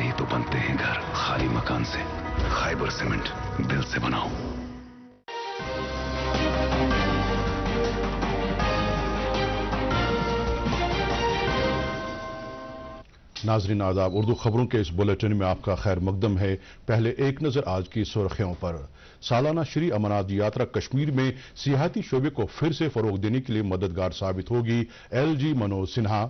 ही तो बनते हैं घर, खाली मकान से। खाइबर सीमेंट, दिल से बनाओ। नाजरीन आदाब, उर्दू खबरों के इस बुलेटिन में आपका खैर मकदम है। पहले एक नजर आज की सुर्खियों पर। सालाना श्री अमरनाथ यात्रा कश्मीर में सियाहती शोबे को फिर से फरोग देने के लिए मददगार साबित होगी। LG मनोज सिन्हा।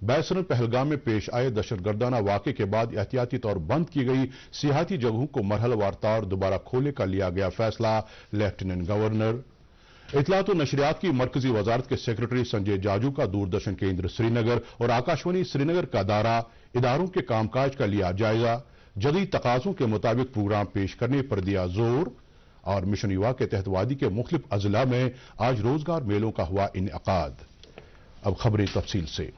बैसरन पहलगाम में पेश आए दहशतगर्दाना वाक़े के बाद एहतियाती तौर बंद की गई सियाहती जगहों को मरहलवार तौर दोबारा खोलने का लिया गया फैसला। Lieutenant governor. इत्तलात और नशरियात की मरकजी वजारत के सेक्रेटरी संजय जाजू का दूरदर्शन केंद्र श्रीनगर और आकाशवाणी श्रीनगर का दौरा। इदारों के कामकाज का लिया जायजा। जदीद तकाज़ों के मुताबिक प्रोग्राम पेश करने पर दिया जोर। और मिशन युवा के तहत वादी के मुख्तलिफ अजला में आज रोजगार मेलों का हुआ इनेकाद। अब खबरें तफसील से।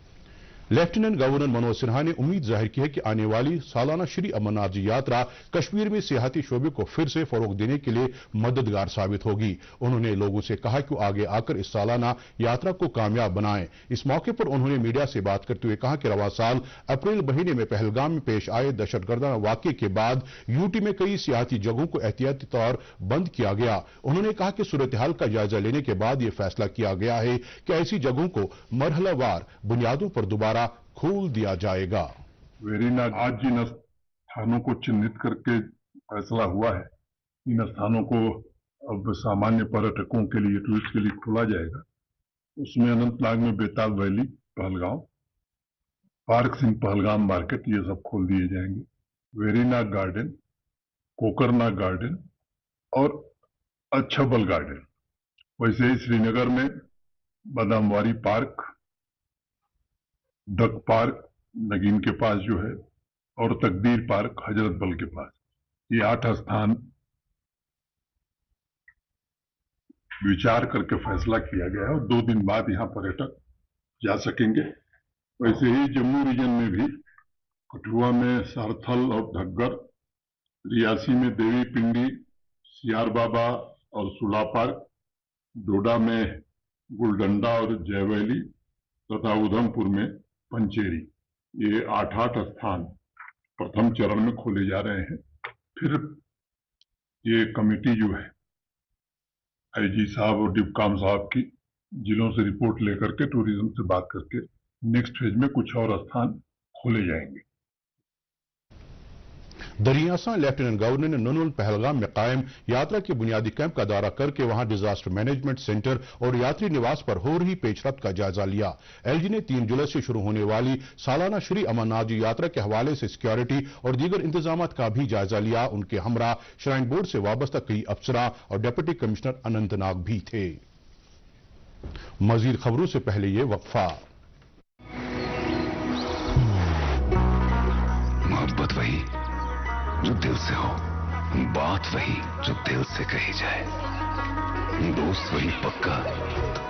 लेफ्टिनेंट गवर्नर मनोज सिन्हा ने उम्मीद जाहिर की है कि आने वाली सालाना श्री अमरनाथ यात्रा कश्मीर में सियाहती शोबे को फिर से फरोग देने के लिए मददगार साबित होगी। उन्होंने लोगों से कहा कि वो आगे आकर इस सालाना यात्रा को कामयाब बनाएं। इस मौके पर उन्होंने मीडिया से बात करते हुए कहा कि रवा साल अप्रैल महीने में पहलगाम में पेश आए दहशतगर्दाना वाक़े के बाद यूटी में कई सियाहती जगहों को एहतियाती तौर बंद किया गया। उन्होंने कहा कि सूरत हाल का जायजा लेने के बाद यह फैसला किया गया है कि ऐसी जगहों को मरहलावार बुनियादों पर दोबारा खोल दिया जाएगा। वेरीनाग आज जिन स्थानों को चिन्हित करके फैसला हुआ है, इन स्थानों को अब सामान्य पर्यटकों के लिए, टूरिस्ट के लिए खोला जाएगा। उसमें अनंतनाग में बेताब valley, Pahalgam, park Singh Pahalgam market, ये सब खोल दिए जाएंगे। वेरीनाग गार्डन, कोकरनाग गार्डन और अच्छबल गार्डन। वैसे ही श्रीनगर में बादामवारी पार्क, डक पार्क नगीन के पास जो है, और तकदीर पार्क हजरत बल के पास, ये 8 स्थान विचार करके फैसला किया गया है और 2 दिन बाद यहां पर्यटक जा सकेंगे। वैसे ही जम्मू रीजन में भी कठुआ में सारथल और घग्गर, रियासी में देवी पिंडी, सियार बाबा और सुला पार्क, डोडा में गुलडंडा और जयवैली तथा उधमपुर में पंचेरी, ये 8 स्थान प्रथम चरण में खोले जा रहे हैं। फिर ये कमेटी जो है IG साहब और डिप्कॉम साहब की जिलों से रिपोर्ट लेकर के, टूरिज्म से बात करके नेक्स्ट फेज में कुछ और स्थान खोले जाएंगे। दरियासा लेफ्टिनेंट गवर्नर ने नुनुल पहलगाम में कायम यात्रा के बुनियादी कैंप का दौरा करके वहां डिजास्टर मैनेजमेंट सेंटर और यात्री निवास पर हो रही पेशरफ्त का जायजा लिया। LG ने 3 जुलाई से शुरू होने वाली सालाना श्री अमरनाथ यात्रा के हवाले से सिक्योरिटी और दीगर इंतजाम का भी जायजा लिया। उनके हमरा श्राइन बोर्ड से वाबस्ता कई अफसरां और डिप्टी कमिश्नर अनंतनाग भी थे। मजीद खबरों से पहले ये वक्फा। मोहब्बत वही जो दिल से हो, बात वही जो दिल से कही जाए, दोस्त वही पक्का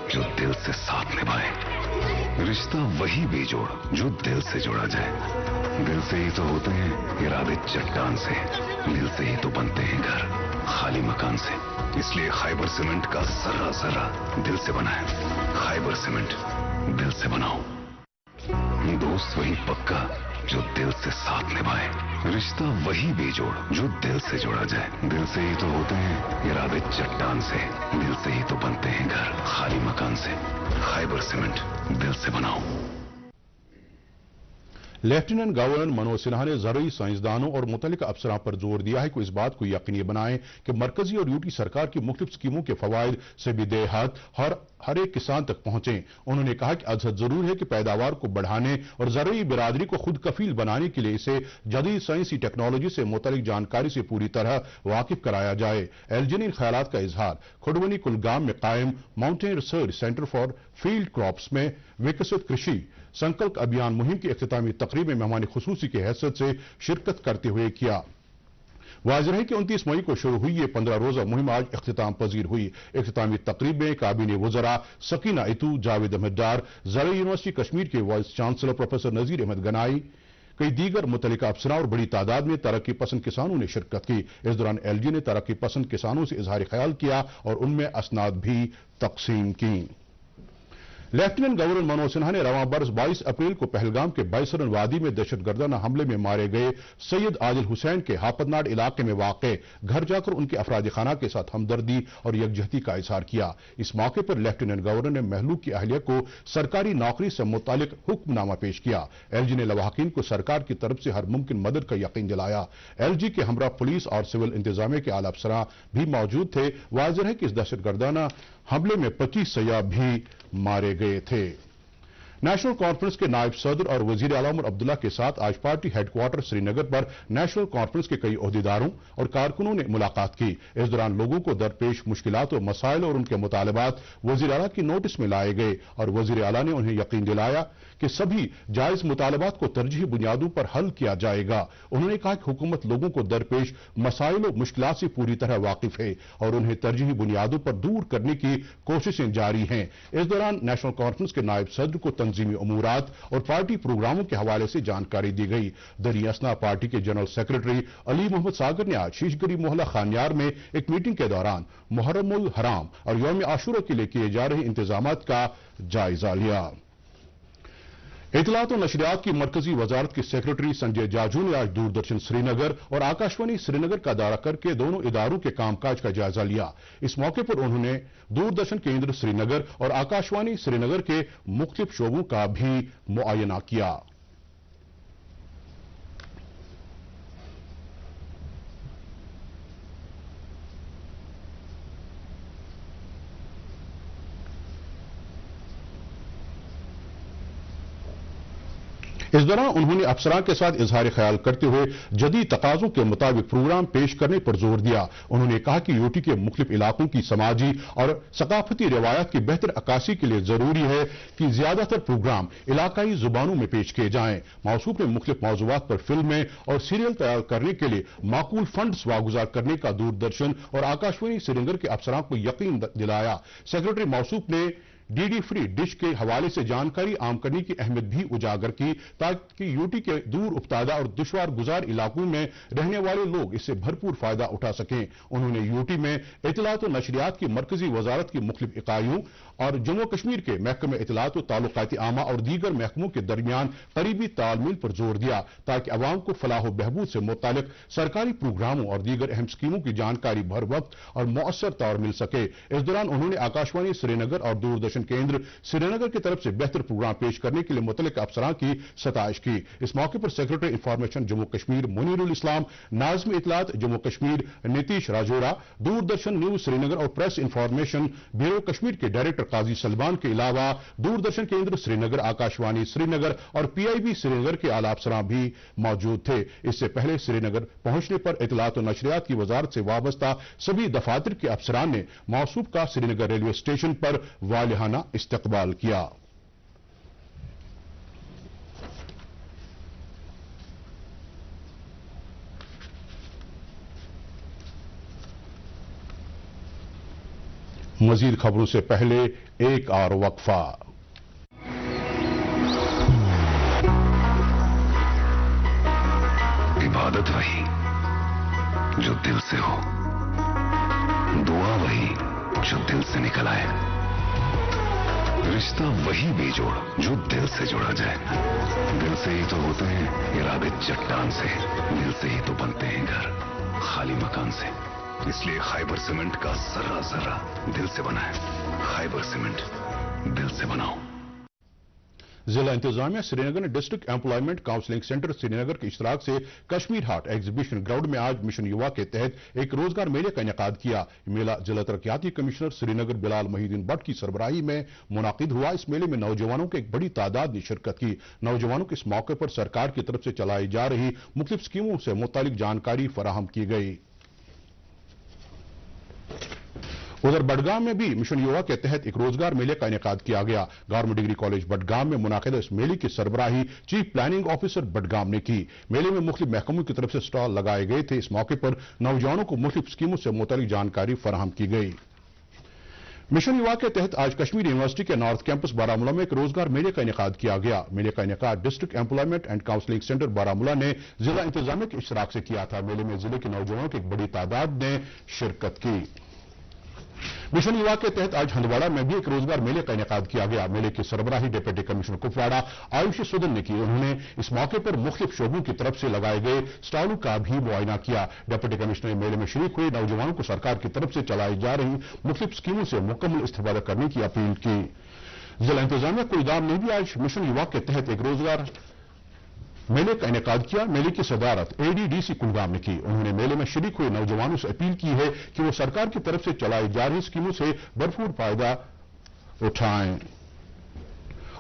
जो दिल से साथ निभाए, रिश्ता वही बेजोड़ जो दिल से जोड़ा जाए। दिल से ही तो होते हैं इरादे चट्टान से, दिल से ही तो बनते हैं घर, खाली मकान से। इसलिए खाइबर सीमेंट का जर्रा जर्रा दिल से बनाए। खाइबर सीमेंट, दिल से बनाओ। दोस्त वही पक्का जो दिल से साथ निभाए, रिश्ता वही बेजोड़ जो दिल से जोड़ा जाए। दिल से ही तो होते हैं इरादे चट्टान से, दिल से ही तो बनते हैं घर, खाली मकान से। खाइबर सीमेंट, दिल से बनाओ। लेफ्टिनेंट गवर्नर मनोज सिन्हा ने ज़रूरी साइंसदानों और मुतल्लिका अफसरान पर जोर दिया है कि इस बात को यकीनी बनाएं कि मरकजी और यूटी सरकार की मुख्तलिफ स्कीमों के फवायद से बेदेहात हर एक किसान तक पहुंचे। उन्होंने कहा कि अजहद जरूर है कि पैदावार को बढ़ाने और ज़रूरी बिरादरी को खुद कफील बनाने के लिए इसे जदीद साइंसी टेक्नोलॉजी से मुतल्लिक जानकारी से पूरी तरह वाकिफ कराया जाए। LG ने इन ख्यालात का इजहार खुडवनी कुलगाम में कायम mountain research centre for field crops में विकसित कृषि संकल्प अभियान मुहिम की इख्तितामी तकरीब में मेहमान खुसूसी की हैसियत से शिरकत करते हुए किया। वाज़ेह है कि 29 मई को शुरू हुई ये 15 रोजा मुहिम आज इख्तिताम पजीर हुई। इख्तितामी तकरीब में काबीने वज़रा सकीना इतू, जावेद अहमद डार, ज़राई यूनिवर्सिटी कश्मीर के vice chancellor professor Nazir Ahmad Ganai, कई दीगर मुतल्लिका अफसरान और बड़ी तादाद में तरक्की पसंद किसानों ने शिरकत की। इस दौरान LG ने तरक्की पसंद किसानों से इजहार ख्याल किया और उनमें असनाद भी तकसीम की। लेफ्टिनेंट गवर्नर मनोज सिन्हा ने रवां बरस 22 अप्रैल को पहलगाम के बाइसरन वादी में दहशतगर्दाना हमले में मारे गए सैयद आदिल हुसैन के हापतनाड इलाके में वाक़ घर जाकर उनके अफराद खाना के साथ हमदर्दी और यकजहती का इजहार किया। इस मौके पर लेफ्टिनेंट गवर्नर ने महलूक की अहलिया को सरकारी नौकरी से मुतालिक हुक्मनामा पेश किया। एलजी ने लवाहकीन को सरकार की तरफ से हर मुमकिन मदद का यकीन दिलाया। एलजी के हमरा पुलिस और सिविल इंतजामिया के आला अफसरां भी मौजूद थे। वाज़ेह है कि इस दहशतगर्दाना हमले में 25 सयाह भी मारे गए थे। नेशनल कॉन्फ्रेंस के नायब सदर और वजीर आला उमर अब्दुल्ला के साथ आज पार्टी हेडक्वार्टर श्रीनगर पर नेशनल कॉन्फ्रेंस के कई ओहदेदारों और कारकुनों ने मुलाकात की। इस दौरान लोगों को दरपेश मुश्किलात और मसाइल और उनके मुतालबात वजीर आला की नोटिस में लाए गए और वजीर आला ने उन्हें यकीन दिलाया कि सभी जायज मुतालबात को तरजीही बुनियादों पर हल किया जाएगा। उन्होंने कहा कि हुकूमत लोगों को दरपेश मसाइल और मुश्किलात से पूरी तरह वाकिफ है और उन्हें तरजीही बुनियादों पर दूर करने की कोशिशें जारी हैं। इस दौरान नेशनल कॉन्फ्रेंस के नायब सदर को तंजीमी उमूरात और पार्टी प्रोग्रामों के हवाले से जानकारी दी गई। दरी असना पार्टी के जनरल सेक्रेटरी अली मोहम्मद सागर ने आज शीशगरी मोहल्ला खानियार में एक मीटिंग के दौरान मुहर्रमुल हराम और यौम आशूरा के लिए किए जा रहे इंतजामात का जायजा लिया। इत्तलात और नशरियात की मरकजी वजारत के सेक्रेटरी संजय जाजू ने आज दूरदर्शन श्रीनगर और आकाशवाणी श्रीनगर का दौरा करके दोनों इदारों के कामकाज का जायजा लिया। इस मौके पर उन्होंने दूरदर्शन केंद्र श्रीनगर और आकाशवाणी श्रीनगर के मुख्तलिफ शोबों का भी मुआयना किया। इस दौरान उन्होंने अफसरान के साथ इजहार ख्याल करते हुए जदीद तकाजों के मुताबिक प्रोग्राम पेश करने पर जोर दिया। उन्होंने कहा कि यूटी के मुख्तलिफ इलाकों की समाजी और सकाफती रिवायात की बेहतर अक्कासी के लिए जरूरी है कि ज्यादातर प्रोग्राम इलाकाई जुबानों में पेश किए जाएं। मौसूफ ने मुख्तलिफ मौजूआत पर फिल्में और सीरियल तैयार करने के लिए माकूल फंड्स वागुजार करने का दूरदर्शन और आकाशवाणी श्रीनगर के अफसरान को यकीन दिलाया। सेक्रेटरी मौसूफ ने डीडी फ्री डिश के हवाले से जानकारी आम करने की अहमियत भी उजागर की ताकि यूटी के दूर उफ्तादा और दुश्वार गुजार इलाकों में रहने वाले लोग इससे भरपूर फायदा उठा सकें। उन्होंने यूटी में इत्तलात और नशरियात की मरकजी वजारत की मुख्तलिफ इकाइयों और जम्मू कश्मीर के महकमे इत्तलात और ताल्लुकाती आमा और दीगर महकमों के दरमियान करीबी तालमेल पर जोर दिया ताकि अवाम को फलाह बहबूद से मुतालिक सरकारी प्रोग्रामों और दीगर अहम स्कीमों की जानकारी भर वक्त और मौसर तौर मिल सके। इस दौरान उन्होंने आकाशवाणी श्रीनगर और दूरदर्शन केंद्र श्रीनगर की तरफ से बेहतर प्रोग्राम पेश करने के लिए मुतल्लिक अफसरान की सताइश की। इस मौके पर सेक्रेटरी इंफॉर्मेशन जम्मू कश्मीर मुनीरुल इस्लाम, नाज़िम इत्तलात जम्मू कश्मीर नीतीश राजौरा, दूरदर्शन न्यूज श्रीनगर और प्रेस इंफॉर्मेशन ब्यूरो कश्मीर के डायरेक्टर काजी सलमान के अलावा दूरदर्शन केंद्र श्रीनगर, आकाशवाणी श्रीनगर और पीआईबी श्रीनगर के आला अफसरान भी मौजूद थे। इससे पहले श्रीनगर पहुंचने पर इत्तलात और नशरियात की वजारत से वाबस्ता सभी दफातर के अफसरान ने मौसूफ का श्रीनगर रेलवे स्टेशन पर वालिहाना इस्तकबाल किया। मजीद खबरों से पहले एक और वक्फा। इबादत वही जो दिल से हो, दुआ वही जो दिल से निकल आए, रिश्ता वही बेजोड़ जो दिल से जोड़ा जाए। दिल से ही तो होते हैं इरादे चट्टान से, दिल से ही तो बनते हैं घर खाली मकान से। इसलिए खैबर सीमेंट का जर्रा जर्रा दिल से बना है। खैबर सीमेंट, दिल से बनाओ। जिला इंतजामिया श्रीनगर ने district employment counselling centre Srinagar के इश्तराक से कश्मीर हाट एग्जीबिशन ग्राउंड में आज मिशन युवा के तहत एक रोजगार मेले का इनेकाद किया। मेला जिला तरक्याती कमिश्नर श्रीनगर बिलाल मोहिद्दीन भट्ट की सरबराही में मुनाकिद हुआ। इस मेले में नौजवानों की एक बड़ी तादाद ने शिरकत की। नौजवानों को इस मौके पर सरकार की तरफ से चलाई जा रही मुख्तलिफ स्कीमों से मुतालिक जानकारी फराहम की गई। उधर बडगाम में भी मिशन युवा के तहत एक रोजगार मेले का इनेकाद किया गया। गवर्नमेंट डिग्री कॉलेज बडगाम में मुनाकिदा इस मेले की सरबराही चीफ प्लानिंग ऑफिसर बडगाम ने की। मेले में मुख्तलिफ महकमों की तरफ से स्टॉल लगाए गए थे। इस मौके पर नौजवानों को मुख्तलिफ स्कीमों से मुतालिक जानकारी फराहम की गई। मिशन युवा के तहत आज कश्मीर यूनिवर्सिटी के नॉर्थ कैंपस बारामूला में एक रोजगार मेले का इनेकाद किया गया। मेले का इनेकाद district employment and counselling centre Baramulla ने जिला इंतजामिया के इश्तराक से किया था। मेले में जिले के नौजवानों की एक बड़ी तादाद ने शिरकत की। मिशन युवा के तहत आज हंदवाड़ा में भी एक रोजगार मेले का इनेकाद किया गया। मेले की सरबराही डिप्टी कमिश्नर कुपवाड़ा आयुष सुदन ने की। उन्होंने इस मौके पर मुख्तलिफ शोबों की तरफ से लगाए गए स्टॉलों का भी मुआयना किया। डिप्टी कमिश्नर ने मेले में शरीक हुए नौजवानों को सरकार की तरफ से चलाई जा रही मुख्तलिफ स्कीमों से मुकम्मल इस्तेफादा करने की अपील की। जिला इंतजामिया कुलगाम ने भी आज मिशन युवा के तहत एक रोजगार मेले का इनेकाद किया। मेले की सदारत एडीडीसी कुलगाम ने की। उन्होंने मेले में शरीक हुए नौजवानों से अपील की है कि वो सरकार की तरफ से चलाई जा रही स्कीमों से भरपूर फायदा उठाएं।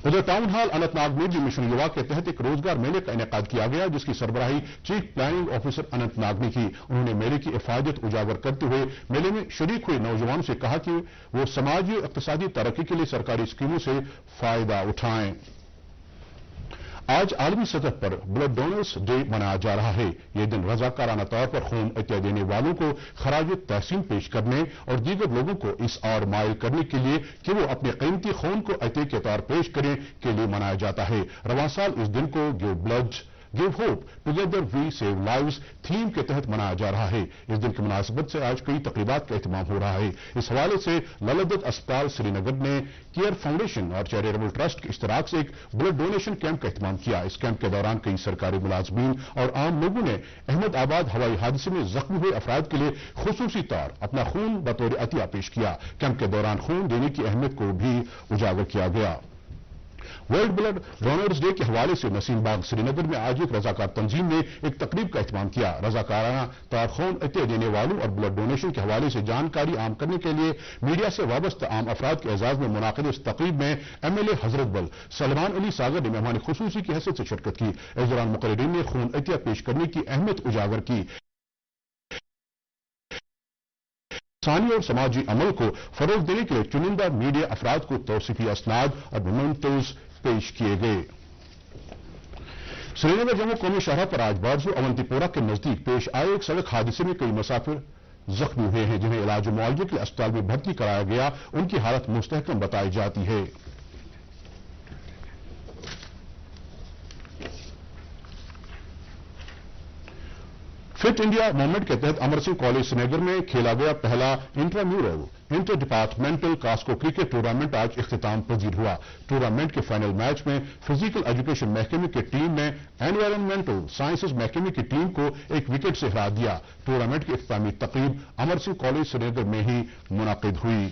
उधर टाउन हॉल अनंतनाग में भी मिशन युवा के तहत एक रोजगार मेले का इनेकाद किया गया, जिसकी सरबराही चीफ प्लानिंग ऑफिसर अनंतनाग ने की। उन्होंने मेले की इफादत उजागर करते हुए मेले में शरीक हुए नौजवानों से कहा कि वो समाजी और इक्तिसादी तरक्की के लिए सरकारी स्कीमों से फायदा उठाएं। आज आलमी सतह पर ब्लड डोनर्स डे मनाया जा रहा है। यह दिन रजाकाराना तौर पर खून अतिया देने वालों को खराज तहसीन पेश करने और दीगर लोगों को इस और मायल करने के लिए कि वो अपने कीमती खून को अतिया के तौर पेश करें के लिए मनाया जाता है। रवां साल इस दिन को give blood give hope together we save lives theme के तहत मनाया जा रहा है। इस दिन की मुनासिबत से आज कई तकरीबात का एहतमाम हो रहा है। इस हवाले से ललदत अस्पताल श्रीनगर ने केयर फाउंडेशन और चैरिटेबल ट्रस्ट के इश्तराक से एक ब्लड डोनेशन कैंप का एहतमाम किया। इस कैंप के दौरान कई सरकारी मुलाजमीन और आम लोगों ने अहमदाबाद हवाई हादसे में जख्मी हुए अफराद के लिए खुसूसी तौर अपना खून बतौर अतिया पेश किया। कैंप के दौरान खून देने की अहमियत को भी उजागर किया गया। वर्ल्ड ब्लड डोनर्स डे के हवाले से नसीम बाग श्रीनगर में आज एक रजाकार तंजीम ने एक तकरीब का एहतमाम किया। रजाकाराना तौर खून अतिया देने वालों और ब्लड डोनेशन के हवाले से जानकारी आम करने के लिए मीडिया से वाबस्ता आम अफराद के एजाज में मुनाकिद इस तकरीब में MLA हजरत बल सलमान अली सागर ने मेहमान खुसूसी की हैसियत से शिरकत की। इस दौरान मुकर्रिरीन ने खून अतिया पेश करने की अहमियत उजागर की। इंसानी और समाजी अमल को फरोग देने के लिए चुनिंदा मीडिया अफराद को तौसीफी असनाद और मोमेंटोज पेश किए गए। श्रीनगर जम्मू कौमी शाहराह पर आज बारजू अवंतीपोरा के नजदीक पेश आए एक सड़क हादसे में कई मुसाफिर जख्मी हुए हैं, जिन्हें इलाज मुआवजे के लिए अस्पताल में भर्ती कराया गया। उनकी हालत मुस्तहकम बताई जाती है। फिट इंडिया मूवमेंट के तहत अमर सिंह कॉलेज श्रीनगर में खेला गया पहला intramural inter departmental Cosco cricket tournament आज इख्तिताम पजीर हुआ। टूर्नामेंट के फाइनल मैच में फिजिकल एजुकेशन महकमे की टीम ने एनवायरमेंटल साइंसेज महकमे की टीम को एक विकेट से हरा दिया। टूर्नामेंट की इख्तितामी तकरीब अमर सिंह कॉलेज श्रीनगर में ही मुनाकिद हुई।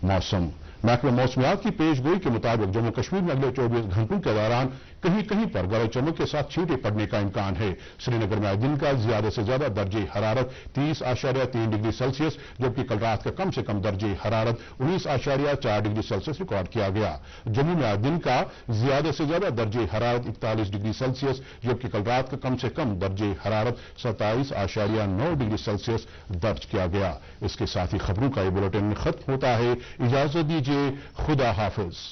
मौसम महकमा मौसमियात की पेशगोई के मुताबिक जम्मू कश्मीर में अगले 24 घंटों के दौरान कहीं कहीं पर गरज चमक के साथ छींटे पड़ने का इम्कान है। श्रीनगर में आज दिन का ज्यादा से ज्यादा दर्जे हरारत 30.3 डिग्री सेल्सियस, जबकि कल रात का कम से कम दर्जे हरारत 19.4 डिग्री सेल्सियस रिकॉर्ड किया गया। जम्मू में आज दिन का ज्यादा से ज्यादा दर्जे हरारत 41 डिग्री सेल्सियस, जबकि कल रात का कम से कम दर्जे हरारत 27.9 डिग्री सेल्सियस दर्ज किया गया। इसके साथ ही खबरों का ये बुलेटिन खत्म होता है। इजाजत दीजिए, खुदा हाफिज।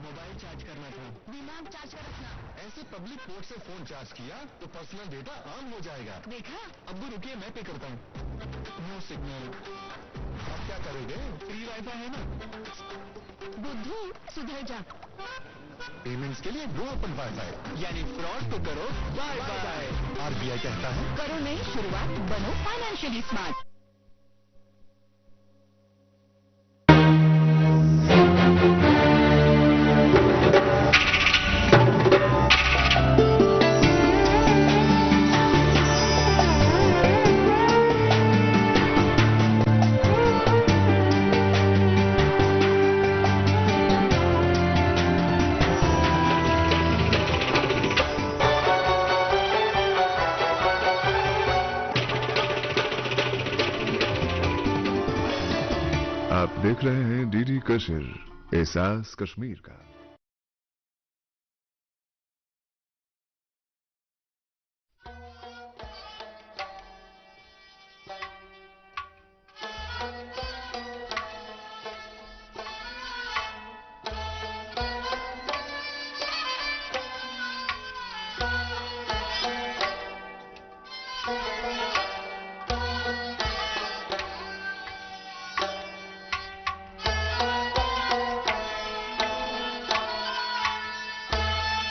मोबाइल चार्ज करना था। दिमाग चार्ज कर रखना। ऐसे पब्लिक पोर्ट से फोन चार्ज किया तो पर्सनल डेटा ऑन हो जाएगा। देखा? अब्बू रुकिए, मैं पे करता हूँ। No signal. अब क्या करोगे? फ्री वाईफाई है ना। बुद्धू सुधर जा। पेमेंट्स के लिए वो ओपन वाईफाई, यानी फ्रॉड तो करो बाय बाय। RBI कहता है करो नई शुरुआत, बनो फाइनेंशियली स्मार्ट। आप देख रहे हैं DD कश्मीर, एहसास कश्मीर का।